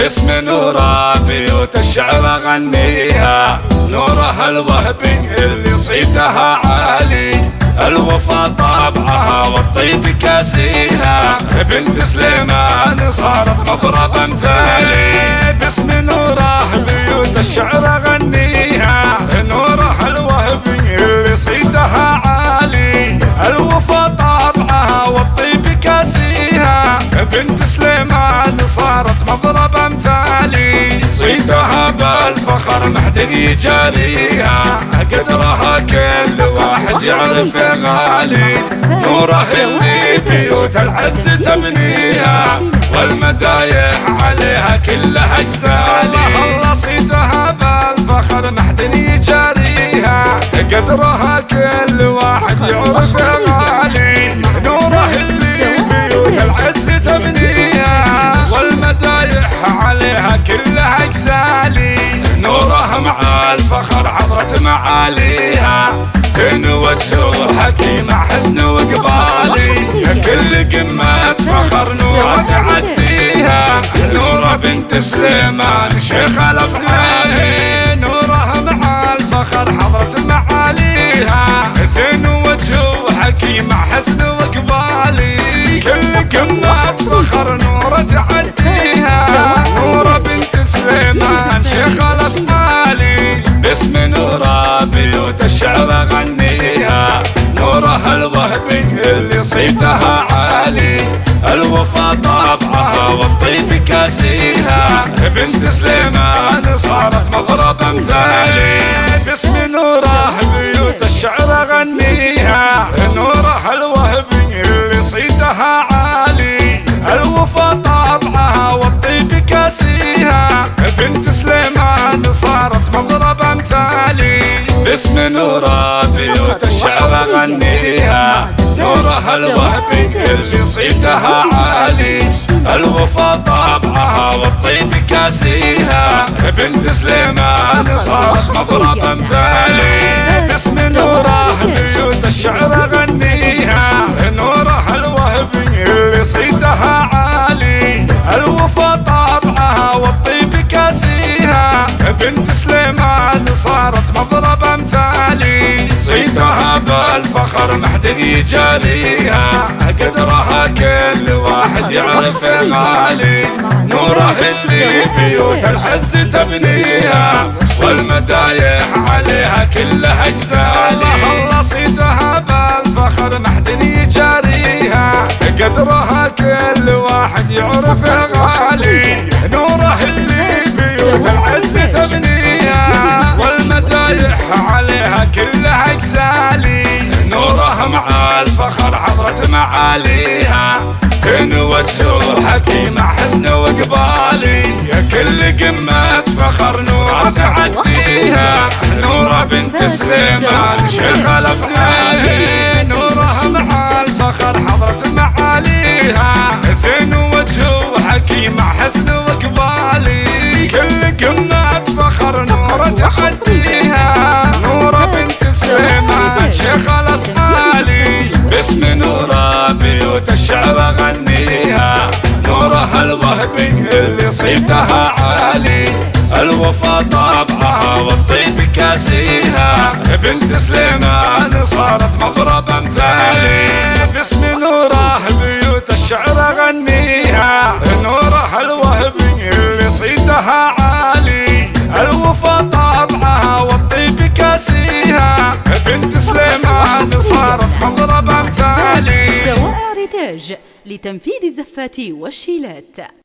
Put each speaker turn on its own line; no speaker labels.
باسم نوره بيوت الشعر اغنيها، نوره الوهبي اللي صيتها عالي، الوفا طابعها والطيب كاسيها، بنت سليمان صارت مضرب امثالي. باسم نوره بيوت الشعر اغنيها، نوره الوهبي اللي صيتها عالي، الوفا طابعها والطيب كاسيها، بنت سليمان صارت مضرب امثالي. صيتها بالفخر محد يجاريها، قدرها كل واحد يعرف غالي، نوره اللي بيوت العز تبنيها، والمدايح عليها كلها جزالي. الله صيتها بالفخر محد يجاريها، قدرها كل واحد يعرف غالي، نوره اللي بيوت العز تبنيها، والمدايح عليها كلها جزالي. نوره مع الفخر حضرت معاليها، زين وجه حكيم حسن وقبالي، كل قمة فخر نوره تعديها، نوره بنت سليمان شيخ الافنان. نوره مع الفخر حضرت معاليها، زين وجه حكيم حسن وقبالي، كل قمة فخر نوره تعديها، نوره بنت سليمان شيخ الافنان. باسم نوره بيوت الشعر اغنيها، نوره الوهبي اللي صيتها عالي، الوفا طابعها والطيب كاسيها، بنت سليمان صارت مضرب امثالي. باسم نوره بيوت الشعر اغنيها، نوره الوهبي اللي صيتها عالي، الوفا طابعها والطيب كاسيها، بنت سليمان صارت مضرب امثالي. باسم نوره بيوت الشعر اغنيها، نوره الوهبي اللي صيتها عالي، الوفا طابعها والطيب كاسيها، بنت سليمان صارت مضرب امثالي. باسم نوره بيوت الشعر اغنيها، نوره الوهبي اللي صيتها عالي، الوفا طابعها والطيب كاسيها، بنت سليمان صارت مضرب امثالي. صيتها بالفخر محد يجاريها، قدرها كل واحد يعرف غالي، نوره اللي بيوت العز تبنيها، والمدايح عليها كلها جزالي. الله صيتها بالفخر محد يجاريها، قدرها كل واحد يعرف غالي، نوره اللي بيوت العز تبنيها، والمدايح عليها كلها جزالي. نوره مع الفخر حضرت معاليها، زين وجه حكيم حسن وقبالي، كل قمة فخر نوره تعديها، نوره بنت سليمان شيخ الافنان. نوره مع الفخر حضرت معاليها، زين وجه حكيم حسن وقبالي، كل قمة فخر نوره تعديها، نوره بنت سليمان شيخ الافعالي. باسم نوره بيوت الشعر اغنيها، نوره الوهبي اللي صيتها عالي، الوفا طابعها والطيب كاسيها، بنت سليمان صارت مضرب امثالي. باسم نوره بيوت الشعر اغنيها، نوره الوهبي اللي صيتها عالي، الوفا طابعها والطيب كاسيها، بنت سليمان صارت مضرب امثالي.
دوائر تاج لتنفيذ الزفات والشيلات.